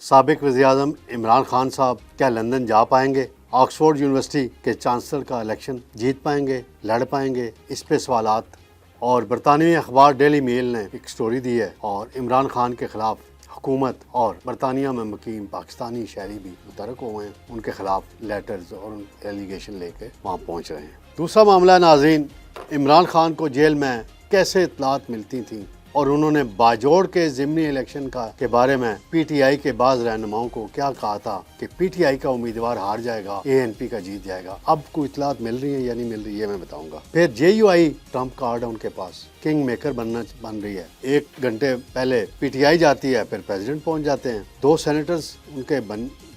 سابق وزیراعظم عمران خان صاحب کیا لندن جا پائیں گے؟ آکسفورڈ یونیورسٹی کے چانسلر کا الیکشن جیت پائیں گے، لڑ پائیں گے؟ اس پہ سوالات۔ اور برطانوی اخبار ڈیلی میل نے ایک سٹوری دی ہے اور عمران خان کے خلاف حکومت اور برطانیہ میں مقیم پاکستانی شہری بھی متحرک ہوئے ہیں، ان کے خلاف لیٹرز اور ایلیگیشن لے کے وہاں پہنچ رہے ہیں۔ دوسرا معاملہ ناظرین، عمران خان کو جیل میں کیسے اطلاعات ملتی تھیں اور انہوں نے باجوڑ کے ضمنی الیکشن کے بارے میں پی ٹی آئی کے بعض رہنماؤں کو کیا کہا تھا کہ پی ٹی آئی کا امیدوار ہار جائے گا، اے این پی کا جیت جائے گا۔ اب کوئی اطلاعات مل رہی ہیں یا نہیں مل رہی، یہ میں بتاؤں گا۔ پھر جے یو آئی ٹرمپ کارڈ ہے ان کے پاس، کنگ میکر بن رہی ہے۔ 1 گھنٹے پہلے پی ٹی آئی جاتی ہے، پھر پریزیڈنٹ پہنچ جاتے ہیں۔ 2 سینیٹرز ان کے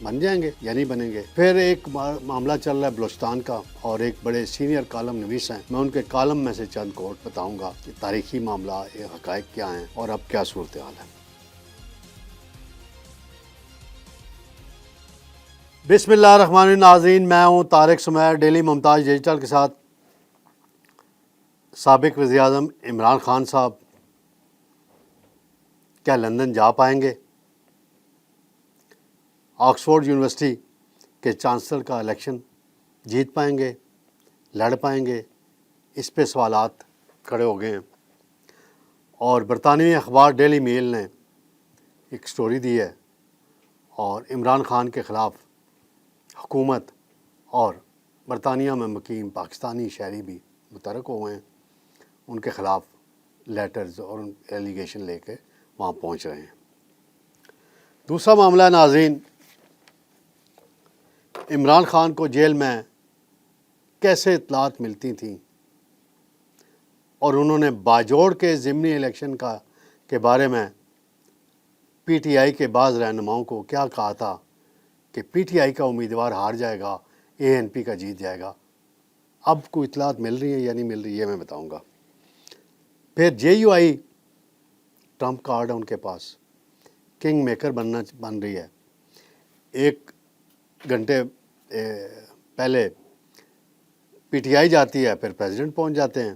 بن جائیں گے یا نہیں بنیں گے۔ پھر ایک معاملہ چل رہا ہے بلوچستان کا، اور ایک بڑے سینئر کالم نویس ہیں، میں ان کے کالم میں سے چند کوٹ بتاؤں گا کہ تاریخی معاملہ، یہ حقائق کیا ہیں اور اب کیا صورتحال ہے۔ بسم اللہ الرحمن الرحیم۔ ناظرین، میں ہوں طارق سمیر، ڈیلی ممتاز ڈیجیٹل کے ساتھ۔ سابق وزیراعظم عمران خان صاحب کیا لندن جا پائیں گے؟ آکسفورڈ یونیورسٹی کے چانسلر کا الیکشن جیت پائیں گے، لڑ پائیں گے؟ اس پہ سوالات کھڑے ہو گئے ہیں۔ اور برطانوی اخبار ڈیلی میل نے ایک سٹوری دی ہے اور عمران خان کے خلاف حکومت اور برطانیہ میں مقیم پاکستانی شہری بھی متحرک ہوئے ہیں، ان کے خلاف لیٹرز اور ایلیگیشن لے کے وہاں پہنچ رہے ہیں۔ دوسرا معاملہ ناظرین، عمران خان کو جیل میں کیسے اطلاعات ملتی تھیں اور انہوں نے باجوڑ کے ضمنی الیکشن کے بارے میں پی ٹی آئی کے بعض رہنماؤں کو کیا کہا تھا کہ پی ٹی آئی کا امیدوار ہار جائے گا، اے این پی کا جیت جائے گا۔ اب کوئی اطلاعات مل رہی ہیں یا نہیں مل رہی، یہ میں بتاؤں گا۔ پھر جے یو آئی ٹرمپ کارڈ ہے ان کے پاس، کنگ میکر بن رہی ہے۔ 1 گھنٹے پہلے پی ٹی آئی جاتی ہے، پھر پریزیڈنٹ پہنچ جاتے ہیں۔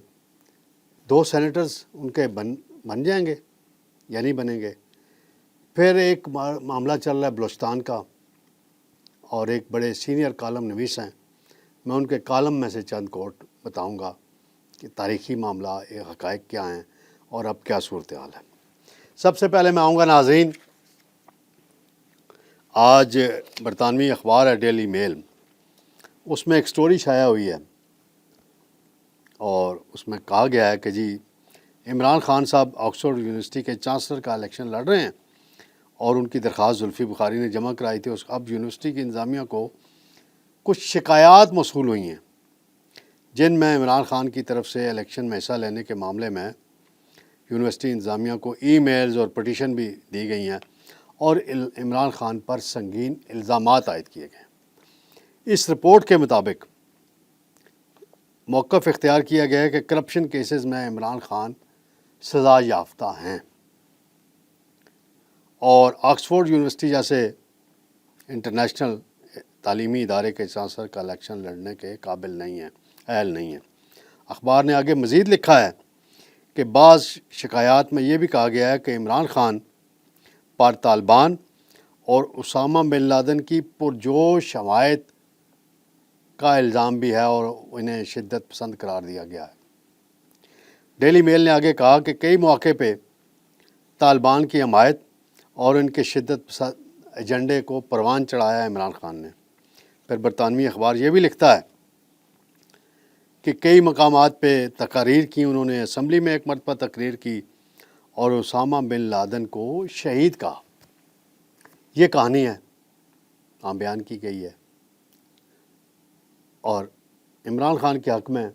2 سینیٹرز ان کے بن جائیں گے یا نہیں بنیں گے؟ پھر ایک معاملہ چل رہا ہے بلوچستان کا، اور ایک بڑے سینئر کالم نویس ہیں، میں ان کے کالم میں سے چند کوٹ بتاؤں گا کہ تاریخی معاملہ، یہ حقائق کیا ہیں اور اب کیا صورتحال ہے۔ سب سے پہلے میں آؤں گا ناظرین، آج برطانوی اخبار ہے ڈیلی میل، اس میں ایک سٹوری شائع ہوئی ہے اور اس میں کہا گیا ہے کہ جی عمران خان صاحب آکسفورڈ یونیورسٹی کے چانسلر کا الیکشن لڑ رہے ہیں اور ان کی درخواست زلفی بخاری نے جمع کرائی تھی۔ اب یونیورسٹی کی انتظامیہ کو کچھ شکایات موصول ہوئی ہیں جن میں عمران خان کی طرف سے الیکشن میں حصہ لینے کے معاملے میں یونیورسٹی انتظامیہ کو ای میلز اور پٹیشن بھی دی گئی ہیں اور عمران خان پر سنگین الزامات عائد کیے گئے۔ اس رپورٹ کے مطابق موقف اختیار کیا گیا ہے کہ کرپشن کیسز میں عمران خان سزا یافتہ ہیں اور آکسفورڈ یونیورسٹی جیسے انٹرنیشنل تعلیمی ادارے کے چانسلر کا الیکشن لڑنے کے قابل نہیں ہیں، اہل نہیں ہیں۔ اخبار نے آگے مزید لکھا ہے کہ بعض شکایات میں یہ بھی کہا گیا ہے کہ عمران خان پر طالبان اور اسامہ بن لادن کی پرجوش حمایت کا الزام بھی ہے اور انہیں شدت پسند قرار دیا گیا ہے۔ ڈیلی میل نے آگے کہا کہ کئی مواقع پہ طالبان کی حمایت اور ان کے شدت پسند ایجنڈے کو پروان چڑھایا ہے عمران خان نے۔ پھر برطانوی اخبار یہ بھی لکھتا ہے کہ کئی مقامات پہ تقاریر کی، انہوں نے اسمبلی میں 1 مرتبہ تقریر کی اور اسامہ بن لادن کو شہید کہا۔ یہ کہانی ہے، بیان کی گئی ہے، اور عمران خان کے حق میں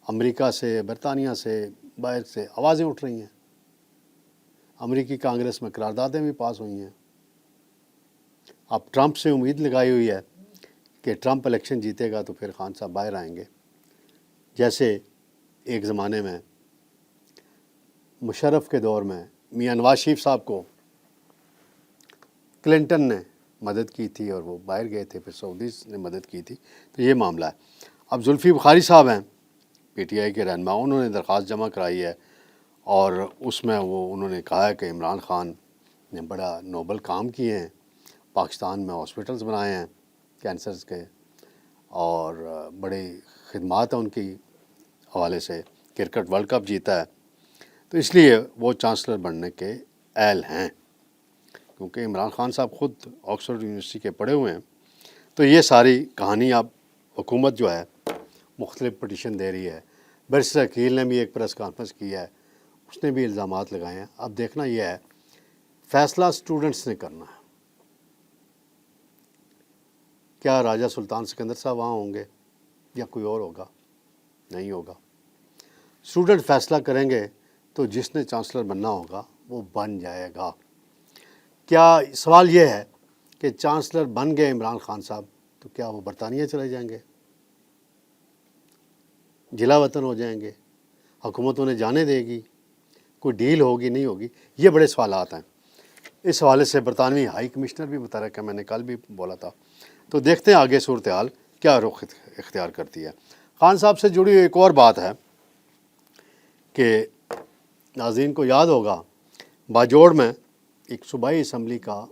امریکہ سے، برطانیہ سے، باہر سے آوازیں اٹھ رہی ہیں۔ امریکی کانگریس میں قراردادیں بھی پاس ہوئی ہیں۔ اب ٹرمپ سے امید لگائی ہوئی ہے کہ ٹرمپ الیکشن جیتے گا تو پھر خان صاحب باہر آئیں گے، جیسے ایک زمانے میں مشرف کے دور میں میاں نواز شریف صاحب کو کلنٹن نے مدد کی تھی اور وہ باہر گئے تھے، پھر سعودیز نے مدد کی تھی۔ تو یہ معاملہ ہے۔ اب زلفی بخاری صاحب ہیں پی ٹی آئی کے رہنما، انہوں نے درخواست جمع کرائی ہے اور اس میں انہوں نے کہا ہے کہ عمران خان نے بڑا نوبل کام کیے ہیں، پاکستان میں ہاسپٹلز بنائے ہیں کینسرز کے، اور بڑی خدمات ہیں ان کی حوالے سے، کرکٹ ورلڈ کپ جیتا ہے، تو اس لیے وہ چانسلر بننے کے اہل ہیں، کیونکہ عمران خان صاحب خود آکسفورڈ یونیورسٹی کے پڑھے ہوئے ہیں۔ تو یہ ساری کہانی اب حکومت جو ہے مختلف پٹیشن دے رہی ہے، بیرسٹر عقیل نے بھی ایک پریس کانفرنس کی ہے، اس نے بھی الزامات لگائے ہیں۔ اب دیکھنا یہ ہے فیصلہ اسٹوڈنٹس نے کرنا ہے، کیا راجہ سلطان سکندر صاحب وہاں ہوں گے یا کوئی اور ہوگا؟ نہیں ہوگا، اسٹوڈنٹ فیصلہ کریں گے تو جس نے چانسلر بننا ہوگا وہ بن جائے گا۔ کیا سوال یہ ہے کہ چانسلر بن گئے عمران خان صاحب تو کیا وہ برطانیہ چلے جائیں گے، جلا وطن ہو جائیں گے، حکومت انہیں جانے دے گی، کوئی ڈیل ہوگی نہیں ہوگی؟ یہ بڑے سوالات ہیں۔ اس حوالے سے برطانوی ہائی کمشنر بھی متحرک ہے، میں نے کل بھی بولا تھا، تو دیکھتے ہیں آگے صورتحال کیا رخ اختیار کرتی ہے۔ خان صاحب سے جڑی ایک اور بات ہے کہ ناظرین کو یاد ہوگا باجوڑ میں ایک صوبائی اسمبلی کا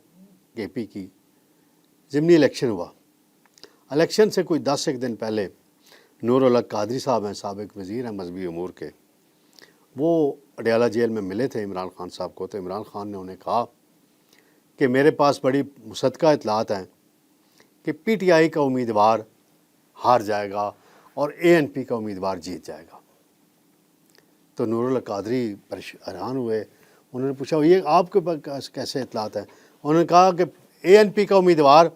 کے پی کی ضمنی الیکشن ہوا۔ الیکشن سے کوئی 10 ایک دن پہلے نور الحق قادری صاحب ہیں، سابق وزیر ہیں مذہبی امور کے، وہ اڈیالہ جیل میں ملے تھے عمران خان صاحب کو، تو عمران خان نے انہیں کہا کہ میرے پاس بڑی مصدقہ اطلاعات ہیں کہ پی ٹی آئی کا امیدوار ہار جائے گا اور اے این پی کا امیدوار جیت جائے گا۔ تو نور الحق قادری حیران ہوئے، انہوں نے پوچھا یہ آپ کے پاس کیسے اطلاعات ہیں؟ انہوں نے کہا کہ اے این پی کا امیدوار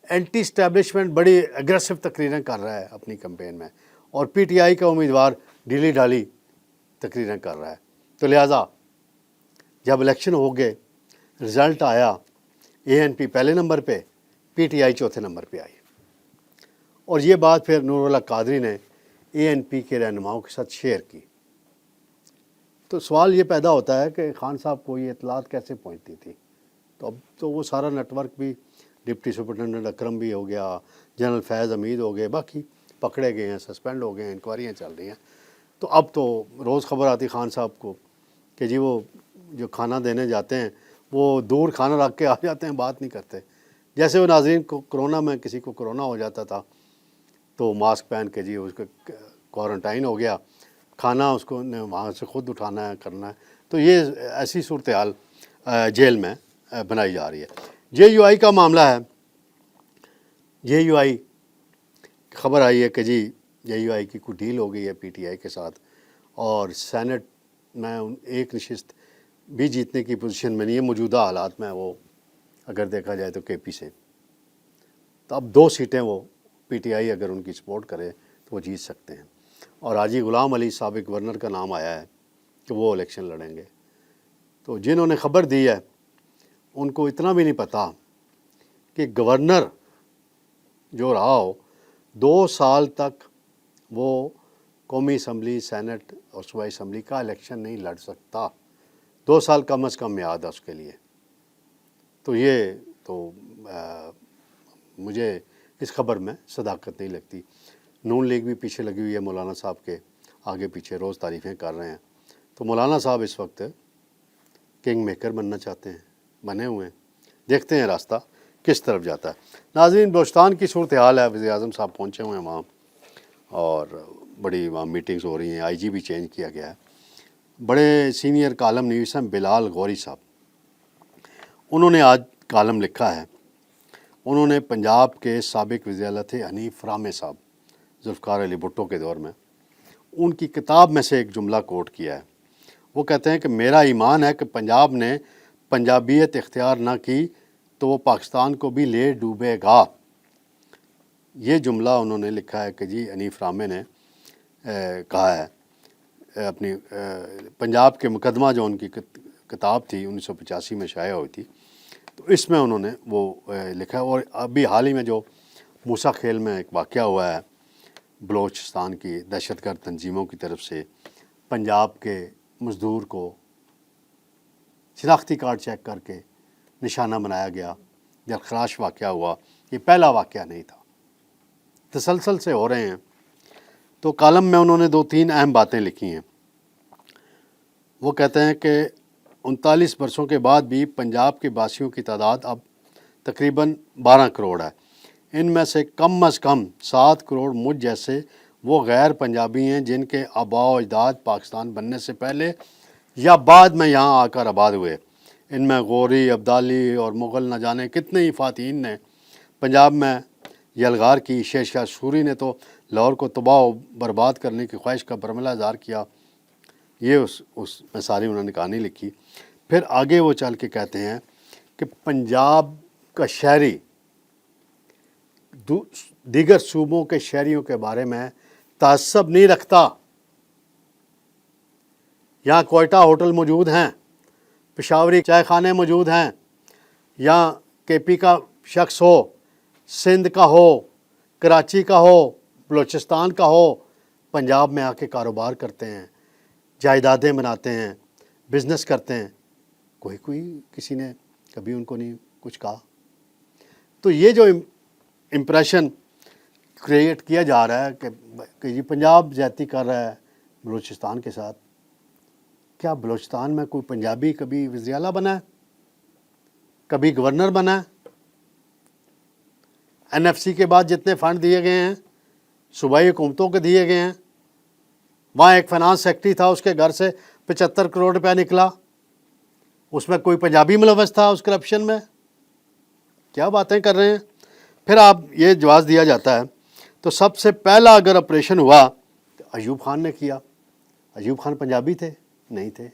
اینٹی اسٹیبلشمنٹ بڑی اگریسو تقریریں کر رہا ہے اپنی کمپین میں، اور پی ٹی آئی کا امیدوار ڈھیلی ڈھالی تقریریں کر رہا ہے، تو لہٰذا جب الیکشن ہو گئے رزلٹ آیا اے این پی پہلے نمبر پہ، پی ٹی آئی چوتھے نمبر پہ آئی، اور یہ بات پھر نور الحق قادری نے اے این پی کے رہنماؤں کے ساتھ شیئر کی۔ تو سوال یہ پیدا ہوتا ہے کہ خان صاحب کو یہ اطلاعات کیسے پہنچتی تھی؟ تو اب تو وہ سارا نیٹ ورک بھی، ڈپٹی سپرنٹینڈنٹ اکرم بھی ہو گیا، جنرل فیض حمید ہو گئے، باقی پکڑے گئے ہیں، سسپینڈ ہو گئے ہیں، انکوائریاں چل رہی ہیں، تو اب تو روز خبر آتی خان صاحب کو کہ جی وہ جو کھانا دینے جاتے ہیں وہ دور کھانا رکھ کے آ جاتے ہیں، بات نہیں کرتے۔ جیسے وہ ناظرین کو کرونا میں کسی کو کرونا ہو جاتا تھا تو ماسک پہن کے جی اس کو کوارنٹائن ہو گیا، کھانا اس کو نے وہاں سے خود اٹھانا ہے، کرنا ہے، تو یہ ایسی صورتحال جیل میں بنائی جا رہی ہے۔ جے یو آئی کا معاملہ ہے، جے یو آئی خبر آئی ہے کہ جی جے یو آئی کی کوئی ڈیل ہو گئی ہے پی ٹی آئی کے ساتھ، اور سینٹ میں ایک نشست بھی جیتنے کی پوزیشن میں نہیں ہے موجودہ حالات میں، وہ اگر دیکھا جائے تو کے پی سے، تو اب 2 سیٹیں وہ پی ٹی آئی اگر ان کی سپورٹ کرے تو وہ جیت سکتے ہیں، اور حاجی غلام علی سابق گورنر کا نام آیا ہے کہ وہ الیکشن لڑیں گے۔ تو جنہوں نے خبر دی ہے ان کو اتنا بھی نہیں پتہ کہ گورنر جو رہا ہو 2 سال تک وہ قومی اسمبلی، سینٹ اور صوبائی اسمبلی کا الیکشن نہیں لڑ سکتا، 2 سال کم از کم میعاد ہے اس کے لیے۔ تو یہ تو مجھے اس خبر میں صداقت نہیں لگتی۔ نون لیگ بھی پیچھے لگی ہوئی ہے مولانا صاحب کے آگے پیچھے، روز تعریفیں کر رہے ہیں، تو مولانا صاحب اس وقت کنگ میکر بننا چاہتے ہیں، بنے ہوئے ہیں، دیکھتے ہیں راستہ کس طرف جاتا ہے۔ ناظرین بلوچستان کی صورتحال ہے، وزیر اعظم صاحب پہنچے ہوئے ہیں وہاں، اور بڑی وہاں میٹنگز ہو رہی ہیں، آئی جی بھی چینج کیا گیا ہے۔ بڑے سینئر کالم نویس ہیں بلال غوری صاحب، انہوں نے آج کالم لکھا ہے، انہوں نے پنجاب کے سابق وزیر اعلیٰ تھے حنیف رامے صاحب ذوالفقار علی بھٹو کے دور میں، ان کی کتاب میں سے ایک جملہ کوٹ کیا ہے۔ وہ کہتے ہیں کہ میرا ایمان ہے کہ پنجاب نے پنجابیت اختیار نہ کی تو وہ پاکستان کو بھی لے ڈوبے گا۔ یہ جملہ انہوں نے لکھا ہے کہ جی حنیف رامے نے کہا ہے اپنی پنجاب کے مقدمہ جو ان کی کتاب تھی 1985 میں شائع ہوئی تھی، تو اس میں انہوں نے وہ لکھا ہے۔ اور ابھی حال ہی میں جو موسیٰ کھیل میں ایک واقعہ ہوا ہے بلوچستان کی دہشت گرد تنظیموں کی طرف سے پنجاب کے مزدور کو شناختی کارڈ چیک کر کے نشانہ بنایا گیا، جلخراش واقعہ ہوا، یہ پہلا واقعہ نہیں تھا، تسلسل سے ہو رہے ہیں۔ تو کالم میں انہوں نے 2-3 اہم باتیں لکھی ہیں۔ وہ کہتے ہیں کہ 39 برسوں کے بعد بھی پنجاب کے باسیوں کی تعداد اب تقریباً 12 کروڑ ہے۔ ان میں سے کم از کم 7 کروڑ مجھ جیسے وہ غیر پنجابی ہیں جن کے آباء و اجداد پاکستان بننے سے پہلے یا بعد میں یہاں آ کر آباد ہوئے۔ ان میں غوری، ابدالی اور مغل نہ جانے کتنے ہی فاتحین نے پنجاب میں یلغار کی۔ شیر شاہ سوری نے تو لاہور کو تباہ و برباد کرنے کی خواہش کا برملا اظہار کیا۔ یہ اس میں ساری انہوں نے کہانی لکھی۔ پھر آگے وہ چل کے کہتے ہیں کہ پنجاب کا شہری دیگر صوبوں کے شہریوں کے بارے میں تعصب نہیں رکھتا۔ یہاں کوئٹہ ہوٹل موجود ہیں، پشاوری چائے خانے موجود ہیں، یہاں کے پی کا شخص ہو، سندھ کا ہو، کراچی کا ہو، بلوچستان کا ہو، پنجاب میں آ کے کاروبار کرتے ہیں، جائیدادیں بناتے ہیں، بزنس کرتے ہیں۔ کوئی کسی نے کبھی ان کو نہیں کچھ کہا۔ تو یہ جو امپریشن کریٹ کیا جا رہا ہے کہ یہ پنجاب زیادتی کر رہا ہے بلوچستان کے ساتھ، کیا بلوچستان میں کوئی پنجابی کبھی وزیر اعلیٰ بنا ہے؟ کبھی گورنر بنا ہے؟ این ایف سی کے بعد جتنے فنڈ دیے گئے ہیں صوبائی حکومتوں کے دیے گئے ہیں، وہاں ایک فائنانس سیکرٹری تھا، اس کے گھر سے 75 کروڑ روپے نکلا، اس میں کوئی پنجابی ملوث تھا اس کرپشن میں؟ کیا باتیں کر رہے ہیں۔ پھر آپ یہ جواز دیا جاتا ہے تو سب سے پہلا اگر آپریشن ہوا تو ایوب خان نے کیا۔ ایوب خان پنجابی تھے؟ نہیں تھے۔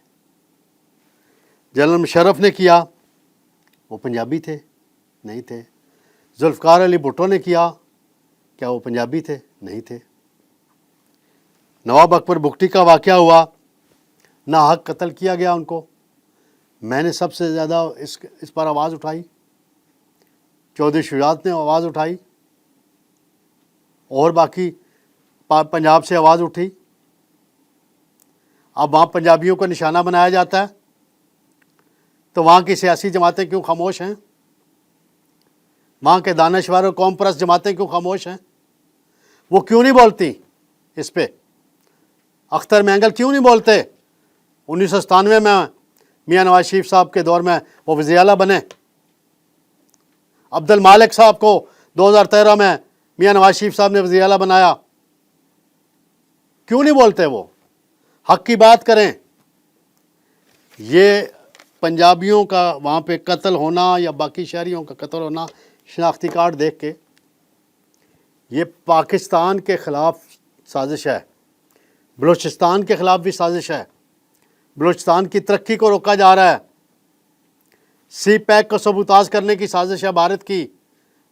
جنرل مشرف نے کیا، وہ پنجابی تھے؟ نہیں تھے۔ ذوالفقار علی بھٹو نے کیا، کیا وہ پنجابی تھے؟ نہیں تھے۔ نواب اکبر بگٹی کا واقعہ ہوا، ناحق قتل کیا گیا ان کو، میں نے سب سے زیادہ اس پر آواز اٹھائی، چودھری شجاعت نے آواز اٹھائی، اور باقی پنجاب سے آواز اٹھی۔ اب وہاں پنجابیوں کو نشانہ بنایا جاتا ہے تو وہاں کی سیاسی جماعتیں کیوں خاموش ہیں؟ وہاں کے دانشور اور قوم پرست جماعتیں کیوں خاموش ہیں؟ وہ کیوں نہیں بولتی اس پہ؟ اختر مینگل کیوں نہیں بولتے؟ 1997 میں میاں نواز شریف صاحب کے دور میں وہ وزیر اعلیٰ بنے۔ عبد المالک صاحب کو 2013 میں میاں نواز شریف صاحب نے وزیر اعلیٰ بنایا، کیوں نہیں بولتے؟ وہ حق کی بات کریں۔ یہ پنجابیوں کا وہاں پہ قتل ہونا یا باقی شہریوں کا قتل ہونا شناختی کارڈ دیکھ کے، یہ پاکستان کے خلاف سازش ہے، بلوچستان کے خلاف بھی سازش ہے، بلوچستان کی ترقی کو روکا جا رہا ہے، سی پیک کو سبوتاژ کرنے کی سازش ہے بھارت کی۔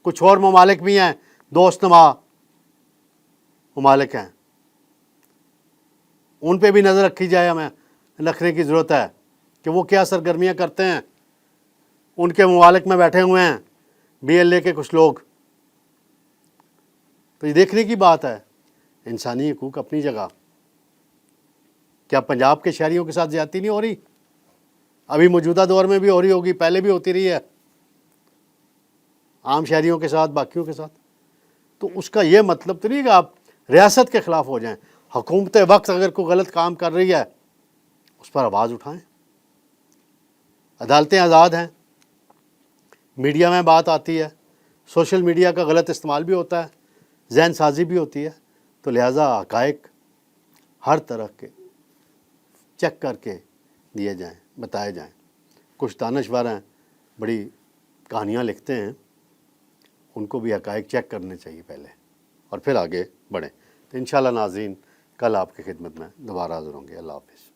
کچھ اور ممالک بھی ہیں، دوست نما ممالک ہیں، ان پہ بھی نظر رکھی جائے، ہمیں رکھنے کی ضرورت ہے کہ وہ کیا سرگرمیاں کرتے ہیں۔ ان کے ممالک میں بیٹھے ہوئے ہیں بی ایل اے کے کچھ لوگ۔ تو یہ دیکھنے کی بات ہے۔ انسانی حقوق اپنی جگہ، کیا پنجاب کے شہریوں کے ساتھ زیادتی نہیں ہو رہی؟ ابھی موجودہ دور میں بھی ہو رہی ہوگی، پہلے بھی ہوتی رہی ہے، عام شہریوں کے ساتھ، باقیوں کے ساتھ۔ تو اس کا یہ مطلب تو نہیں کہ آپ ریاست کے خلاف ہو جائیں۔ حکومت وقت اگر کوئی غلط کام کر رہی ہے اس پر آواز اٹھائیں۔ عدالتیں آزاد ہیں، میڈیا میں بات آتی ہے، سوشل میڈیا کا غلط استعمال بھی ہوتا ہے، ذہن سازی بھی ہوتی ہے، تو لہٰذا حقائق ہر طرح کے چیک کر کے دیے جائیں، بتائے جائیں۔ کچھ دانشور ہیں، بڑی کہانیاں لکھتے ہیں، ان کو بھی حقائق چیک کرنے چاہیے پہلے اور پھر آگے بڑھیں۔ تو انشاءاللہ ناظرین، کل آپ کی خدمت میں دوبارہ حاضر ہوں گے۔ اللہ حافظ۔